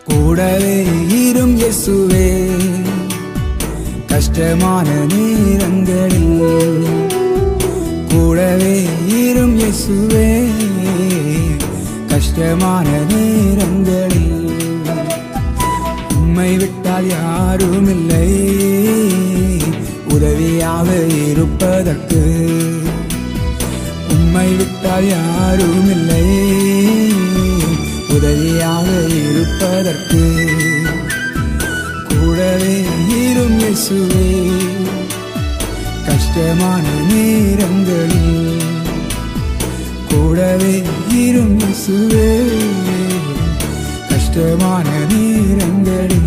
கூடவே இரும் இயேசுவே கஷ்டமான நேரங்களில் கூடவே இரும் இயேசுவே கஷ்டமான நேரங்களில் உம்மை விட்டால் யாரும் இல்லை உதவியாக இருப்பதற்கு உம்மை விட்டால் யாரும் இல்லை உதவியாக இருப்பதற்கு கூடவே இரும் இயேசுவே கஷ்டமான நேரங்களில் கூடவே இரும் இயேசுவே கஷ்டமான நேரங்களில்